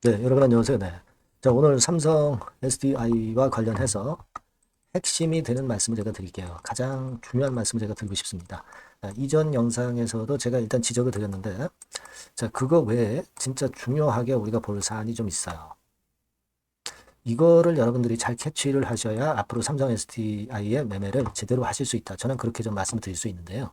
네, 여러분 안녕하세요. 네. 자, 오늘 삼성 SDI와 관련해서 핵심이 되는 말씀을 제가 드릴게요. 가장 중요한 말씀을 제가 드리고 싶습니다. 이전 영상에서도 제가 일단 지적을 드렸는데, 자, 그거 외에 진짜 중요하게 우리가 볼 사안이 좀 있어요. 이거를 여러분들이 잘 캐치를 하셔야 앞으로 삼성 SDI의 매매를 제대로 하실 수 있다. 저는 그렇게 좀 말씀을 드릴 수 있는데요.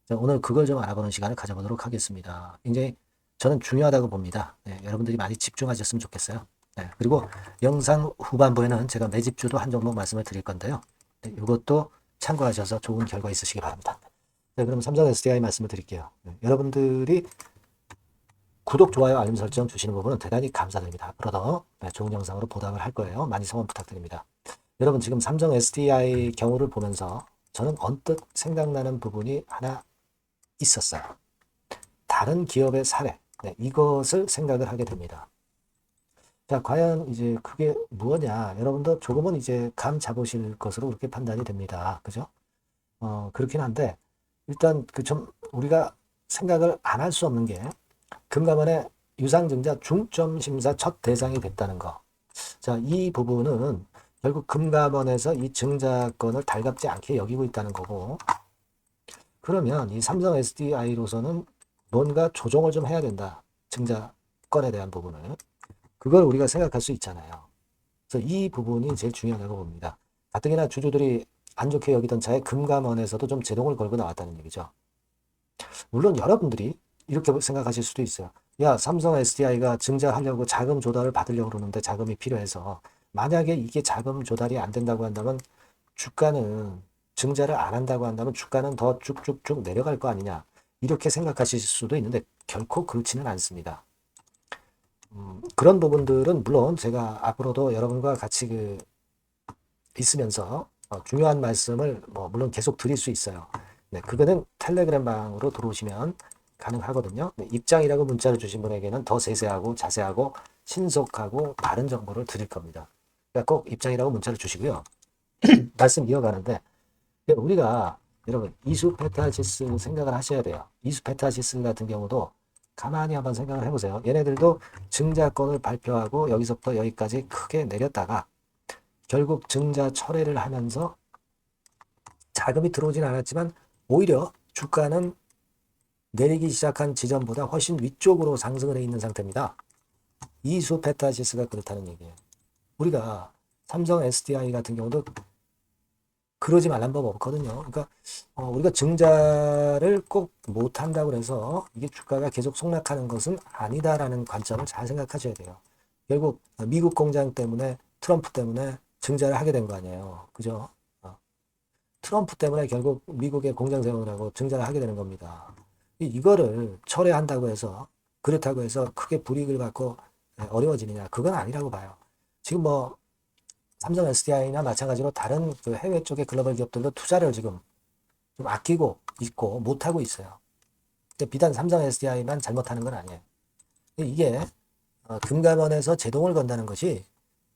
자, 오늘 그걸 좀 알아보는 시간을 가져보도록 하겠습니다. 굉장히 저는 중요하다고 봅니다. 네, 여러분들이 많이 집중하셨으면 좋겠어요. 네, 그리고 영상 후반부에는 제가 매집주도 한 종목 말씀을 드릴 건데요. 네, 이것도 참고하셔서 좋은 결과 있으시기 바랍니다. 네, 그럼 삼성 SDI 말씀을 드릴게요. 네, 여러분들이 구독, 좋아요, 알림 설정 주시는 부분은 대단히 감사드립니다. 앞으로도 네, 좋은 영상으로 보답을 할 거예요. 많이 성원 부탁드립니다. 여러분 지금 삼성 SDI 경우를 보면서 저는 언뜻 생각나는 부분이 하나 있었어요. 다른 기업의 사례, 네, 이것을 생각을 하게 됩니다. 자, 과연 이제 그게 무엇냐? 여러분도 조금은 이제 감 잡으실 것으로 그렇게 판단이 됩니다. 그죠? 그렇긴 한데, 일단 그 좀 우리가 생각을 안 할 수 없는 게, 금감원의 유상증자 중점 심사 첫 대상이 됐다는 거. 자, 이 부분은 결국 금감원에서 이 증자권을 달갑지 않게 여기고 있다는 거고, 그러면 이 삼성 SDI로서는 뭔가 조정을 좀 해야 된다. 증자권에 대한 부분을. 그걸 우리가 생각할 수 있잖아요. 그래서 이 부분이 제일 중요하다고 봅니다. 가뜩이나 주주들이 안 좋게 여기던 차에 금감원에서도 좀 제동을 걸고 나왔다는 얘기죠. 물론 여러분들이 이렇게 생각하실 수도 있어요. 야, 삼성 SDI가 증자하려고 자금 조달을 받으려고 그러는데 자금이 필요해서 만약에 이게 자금 조달이 안 된다고 한다면 주가는 증자를 안 한다고 한다면 주가는 더 쭉쭉쭉 내려갈 거 아니냐. 이렇게 생각하실 수도 있는데 결코 그렇지는 않습니다. 그런 부분들은 물론 제가 앞으로도 여러분과 같이 있으면서 중요한 말씀을 물론 계속 드릴 수 있어요. 네, 그거는 텔레그램 방으로 들어오시면 가능하거든요. 네, 입장이라고 문자를 주신 분에게는 더 세세하고 자세하고 신속하고 바른 정보를 드릴 겁니다. 그러니까 꼭 입장이라고 문자를 주시고요. 말씀 이어가는데 우리가 여러분 이수페타시스 생각을 하셔야 돼요. 이수페타시스 같은 경우도 가만히 한번 생각을 해보세요. 얘네들도 증자권을 발표하고 여기서부터 여기까지 크게 내렸다가 결국 증자 철회를 하면서 자금이 들어오진 않았지만 오히려 주가는 내리기 시작한 지점보다 훨씬 위쪽으로 상승을 해 있는 상태입니다. 이수페타시스가 그렇다는 얘기예요. 우리가 삼성 SDI 같은 경우도 그러지 말란 법 없거든요. 그러니까 우리가 증자를 꼭 못한다고 해서 이게 주가가 계속 폭락하는 것은 아니다라는 관점을 잘 생각하셔야 돼요. 결국 미국 공장 때문에 트럼프 때문에 증자를 하게 된 거 아니에요. 그죠? 트럼프 때문에 결국 미국의 공장 세우느라고 증자를 하게 되는 겁니다. 이거를 철회한다고 해서 그렇다고 해서 크게 불이익을 받고 어려워지느냐? 그건 아니라고 봐요. 지금 삼성 SDI나 마찬가지로 다른 그 해외 쪽의 글로벌 기업들도 투자를 지금 좀 아끼고 있고 못하고 있어요. 근데 비단 삼성 SDI만 잘못하는 건 아니에요. 이게 금감원에서 제동을 건다는 것이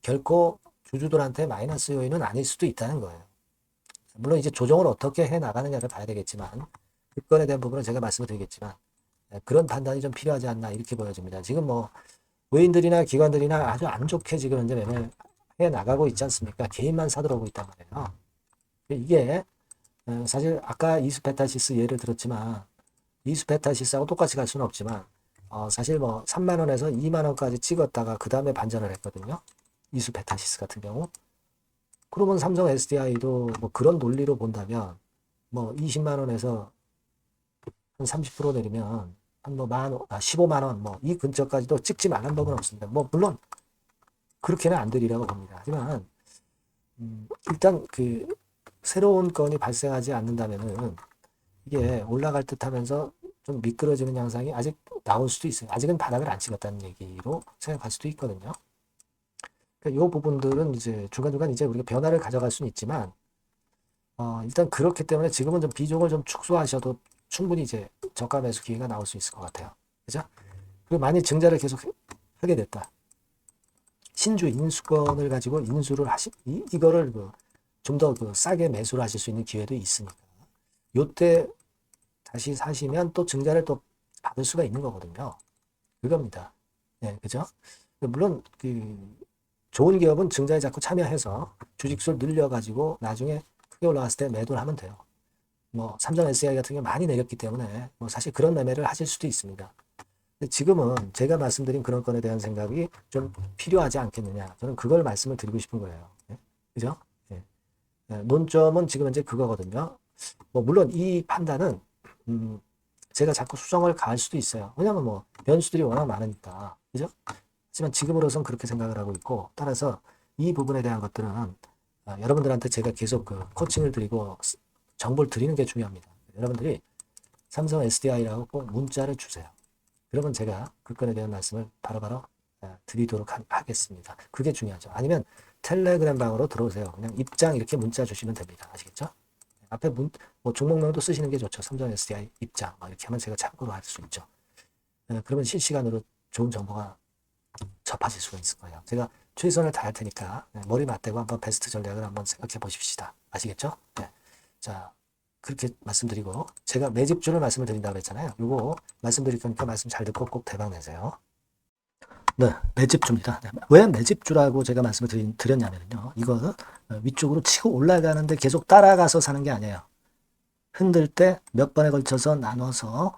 결코 주주들한테 마이너스 요인은 아닐 수도 있다는 거예요. 물론 이제 조정을 어떻게 해 나가느냐를 봐야 되겠지만 그건에 대한 부분은 제가 말씀을 드리겠지만 그런 판단이 좀 필요하지 않나 이렇게 보여집니다. 지금 외인들이나 기관들이나 아주 안 좋게 지금 현재 매매를 해 나가고 있지 않습니까? 개인만 사들어오고 있단 말이에요. 이게 사실 아까 이수페타시스 예를 들었지만 이수페타시스하고 똑같이 갈 수는 없지만 사실 3만 원에서 2만 원까지 찍었다가 그 다음에 반전을 했거든요. 이수페타시스 같은 경우. 그러면 삼성 SDI도 그런 논리로 본다면 20만 원에서 한 30% 내리면 한 15만 원 이 근처까지도 찍지 말란 법은 없습니다. 물론 그렇게는 안 되리라고 봅니다. 하지만 일단 새로운 건이 발생하지 않는다면은 이게 올라갈 듯 하면서 좀 미끄러지는 양상이 아직 나올 수도 있어요. 아직은 바닥을 안 찍었다는 얘기로 생각할 수도 있거든요. 그러니까 이 부분들은 이제 중간중간 이제 우리가 변화를 가져갈 수는 있지만, 일단 그렇기 때문에 지금은 좀 비중을 좀 축소하셔도 충분히 이제 저가 매수 기회가 나올 수 있을 것 같아요. 그죠? 그리고 만약 증자를 계속 하게 됐다. 신주 인수권을 가지고 인수를 이거를 좀 더 싸게 매수를 하실 수 있는 기회도 있으니까. 요때 다시 사시면 또 증자를 또 받을 수가 있는 거거든요. 그겁니다. 네, 그죠? 물론 좋은 기업은 증자에 자꾸 참여해서 주식수를 늘려가지고 나중에 크게 올라갔을 때 매도를 하면 돼요. 뭐 삼성 SDI 같은 경우 많이 내렸기 때문에 뭐 사실 그런 매매를 하실 수도 있습니다. 근데 지금은 제가 말씀드린 그런 건에 대한 생각이 좀 필요하지 않겠느냐. 저는 그걸 말씀을 드리고 싶은 거예요. 예? 그죠? 예. 논점은 지금 현재 그거거든요. 뭐 물론 이 판단은 제가 자꾸 수정을 가할 수도 있어요. 왜냐하면 뭐 변수들이 워낙 많으니까. 그죠? 하지만 지금으로선 그렇게 생각을 하고 있고, 따라서 이 부분에 대한 것들은 여러분들한테 제가 계속 코칭을 드리고 정보를 드리는 게 중요합니다. 여러분들이 삼성 SDI라고 꼭 문자를 주세요. 그러면 제가 그 건에 대한 말씀을 바로바로 드리도록 하겠습니다. 그게 중요하죠. 아니면 텔레그램 방으로 들어오세요. 그냥 입장 이렇게 문자 주시면 됩니다. 아시겠죠? 앞에 뭐 종목명도 쓰시는 게 좋죠. 삼성 SDI 입장 이렇게 하면 제가 참고로 할 수 있죠. 그러면 실시간으로 좋은 정보가 접하실 수가 있을 거예요. 제가 최선을 다할 테니까 머리 맞대고 한번 베스트 전략을 한번 생각해 보십시다. 아시겠죠? 네. 자, 그렇게 말씀드리고 제가 매집주를 말씀을 드린다고 했잖아요. 요거 말씀드릴 거니까 말씀 잘 듣고 꼭 대박 내세요. 네, 매집주입니다. 네, 왜 매집주라고 제가 말씀을 드렸냐면요. 이거는 위쪽으로 치고 올라가는데 계속 따라가서 사는 게 아니에요. 흔들 때 몇 번에 걸쳐서 나눠서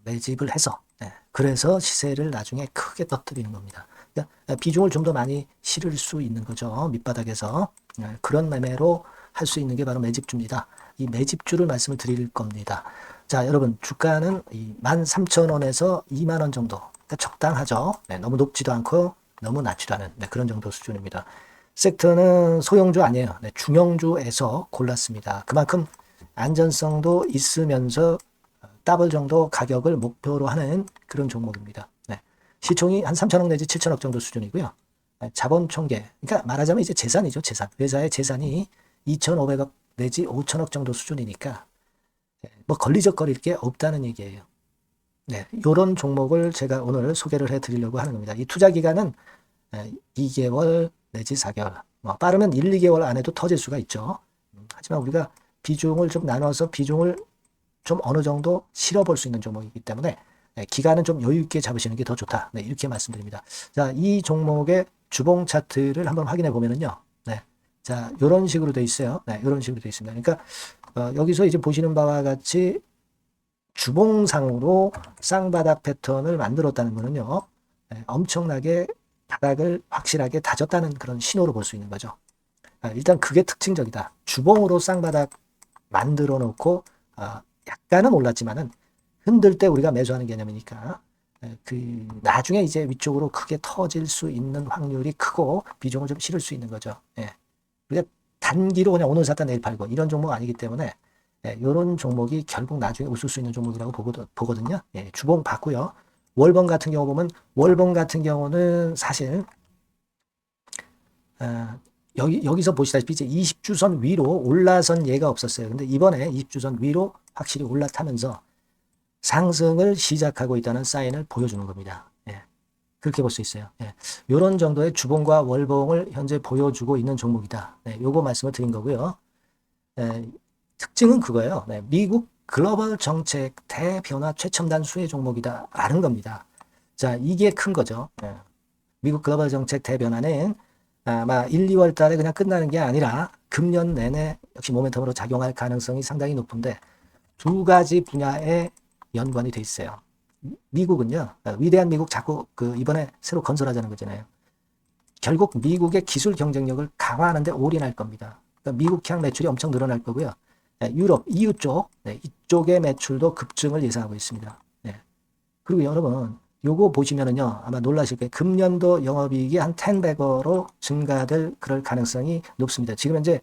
매집을 해서 그래서 시세를 나중에 크게 터뜨리는 겁니다. 그러니까 비중을 좀 더 많이 실을 수 있는 거죠. 밑바닥에서 그런 매매로 할 수 있는 게 바로 매집주입니다. 이 매집주를 말씀을 드릴 겁니다. 자, 여러분 주가는 13,000원에서 2만 원 정도. 그러니까 적당하죠. 너무 높지도 않고 너무 낮지도 않은 그런 정도 수준입니다. 섹터는 소형주 아니에요. 중형주에서 골랐습니다. 그만큼 안전성도 있으면서 더블 정도 가격을 목표로 하는 그런 종목입니다. 시총이 한 3천억 내지 7천억 정도 수준이고요. 자본 총계, 그러니까 말하자면 이제 재산이죠. 재산. 회사의 재산이 2,500억 내지 5천억 정도 수준이니까 뭐 걸리적거릴 게 없다는 얘기예요. 이런 종목을 제가 오늘 소개를 해드리려고 하는 겁니다. 이 투자 기간은 2개월 내지 4개월, 뭐 빠르면 1, 2개월 안에도 터질 수가 있죠. 하지만 우리가 비중을 좀 나눠서 비중을 좀 어느 정도 실어볼 수 있는 종목이기 때문에 기간은 좀 여유 있게 잡으시는 게 더 좋다. 이렇게 말씀드립니다. 자, 이 종목의 주봉 차트를 한번 확인해 보면은요. 자, 이런 식으로 돼 있어요. 이런 식으로 돼 있습니다. 그러니까 여기서 이제 보시는 바와 같이 주봉상으로 쌍바닥 패턴을 만들었다는 거는요. 엄청나게 바닥을 확실하게 다졌다는 그런 신호로 볼 수 있는 거죠. 일단 그게 특징적이다. 주봉으로 쌍바닥 만들어 놓고 약간은 올랐지만은 흔들 때 우리가 매수하는 개념이니까 나중에 이제 위쪽으로 크게 터질 수 있는 확률이 크고 비중을 좀 실을 수 있는 거죠. 우리가 단기로 그냥 오늘 샀다 내일 팔고 이런 종목 아니기 때문에 이런 종목이 결국 나중에 웃을 수 있는 종목이라고 보거든요. 주봉 봤고요. 월봉 같은 경우 보면 월봉 같은 경우는 사실 여기서 보시다시피 이제 20주선 위로 올라선 예가 없었어요. 근데 이번에 20주선 위로 확실히 올라타면서 상승을 시작하고 있다는 사인을 보여주는 겁니다. 그렇게 볼 수 있어요. 이런 정도의 주봉과 월봉을 현재 보여주고 있는 종목이다. 요거 말씀을 드린 거고요. 특징은 그거예요. 미국 글로벌 정책 대변화 최첨단 수혜 종목이다 라는 겁니다. 자, 이게 큰 거죠. 미국 글로벌 정책 대변화는 아마 1, 2월 달에 그냥 끝나는 게 아니라 금년 내내 역시 모멘텀으로 작용할 가능성이 상당히 높은데 두 가지 분야에 연관이 돼 있어요. 미국은요, 위대한 미국 자꾸 이번에 새로 건설하자는 거잖아요. 결국 미국의 기술 경쟁력을 강화하는데 올인할 겁니다. 그러니까 미국향 매출이 엄청 늘어날 거고요. 유럽, EU 쪽, 이쪽의 매출도 급증을 예상하고 있습니다. 그리고 여러분, 요거 보시면은요, 아마 놀라실 거예요. 금년도 영업이익이 한 10배로 증가될 그럴 가능성이 높습니다. 지금 현재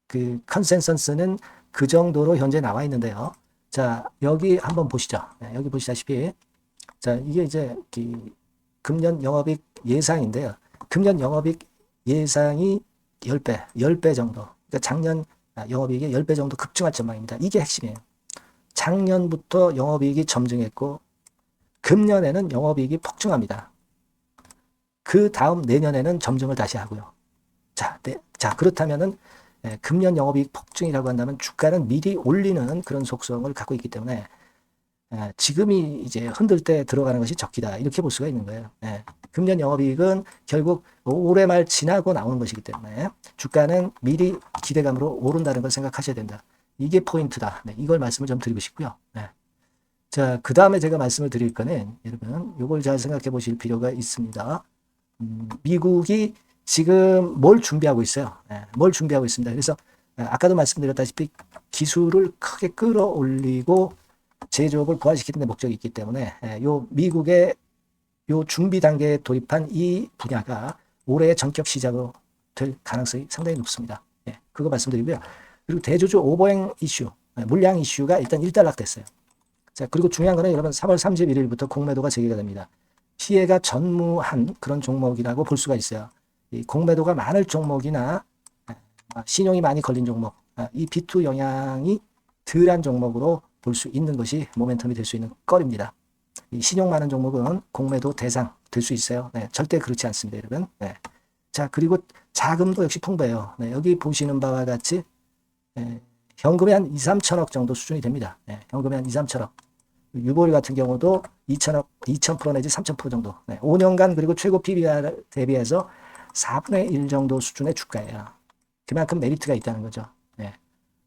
그 컨센서스는 그 정도로 현재 나와 있는데요. 자, 여기 한번 보시죠. 여기 보시다시피 자, 이게 이제 금년 영업이익 예상인데요. 금년 영업이익 예상이 10배 정도. 그러니까 작년 영업이익이 10배 정도 급증할 전망입니다. 이게 핵심이에요. 작년부터 영업이익이 점증했고 금년에는 영업이익이 폭증합니다. 그 다음 내년에는 점증을 다시 하고요. 자, 그렇다면은 금년 영업이익 폭증이라고 한다면 주가는 미리 올리는 그런 속성을 갖고 있기 때문에 지금이 이제 흔들 때 들어가는 것이 적기다. 이렇게 볼 수가 있는 거예요. 금년 영업이익은 결국 올해 말 지나고 나오는 것이기 때문에 주가는 미리 기대감으로 오른다는 걸 생각하셔야 된다. 이게 포인트다. 이걸 말씀을 좀 드리고 싶고요. 자, 그 다음에 제가 말씀을 드릴 거는 여러분 이걸 잘 생각해 보실 필요가 있습니다. 미국이 지금 뭘 준비하고 있어요. 뭘 준비하고 있습니다. 그래서 아까도 말씀드렸다시피 기술을 크게 끌어올리고 제조업을 부활시키는 데 목적이 있기 때문에 요 미국의 요 준비 단계에 돌입한 이 분야가 올해의 전격 시작으로 될 가능성이 상당히 높습니다. 그거 말씀드리고요. 그리고 대주주 오버행 이슈, 물량 이슈가 일단 일단락됐어요. 자, 그리고 중요한 거는 여러분 3월 31일부터 공매도가 재개가 됩니다. 피해가 전무한 그런 종목이라고 볼 수가 있어요. 이 공매도가 많을 종목이나 신용이 많이 걸린 종목, 이 B2 영향이 덜한 종목으로 볼 수 있는 것이 모멘텀이 될 수 있는 거리입니다. 이 신용 많은 종목은 공매도 대상 될 수 있어요. 절대 그렇지 않습니다, 여러분. 자, 그리고 자금도 역시 풍부해요. 여기 보시는 바와 같이 현금이 한 2, 3천억 정도 수준이 됩니다. 현금이 한 2, 3천억. 유보율 같은 경우도 2천억, 2,000% 내지 3,000% 정도. 5년간 그리고 최고 PBR 대비해서 4분의 1 정도 수준의 주가예요. 그만큼 메리트가 있다는 거죠.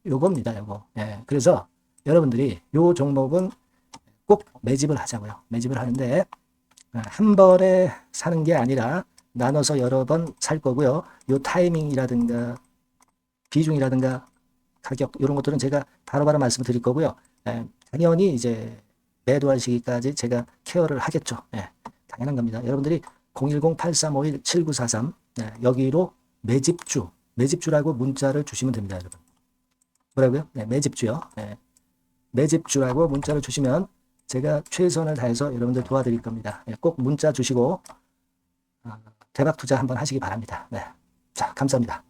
요겁니다, 요거. 그래서 여러분들이 요 종목은 꼭 매집을 하자고요. 매집을 하는데 한 번에 사는 게 아니라 나눠서 여러 번 살 거고요. 요 타이밍이라든가 비중이라든가 가격 이런 것들은 제가 바로바로 말씀을 드릴 거고요. 당연히 이제 매도할 시기까지 제가 케어를 하겠죠. 당연한 겁니다. 여러분들이 010-8351-7943 여기로 매집주라고 문자를 주시면 됩니다, 여러분. 뭐라고요? 매집주요. 매집주라고 문자를 주시면 제가 최선을 다해서 여러분들 도와드릴 겁니다. 꼭 문자 주시고 대박 투자 한번 하시기 바랍니다. 자, 감사합니다.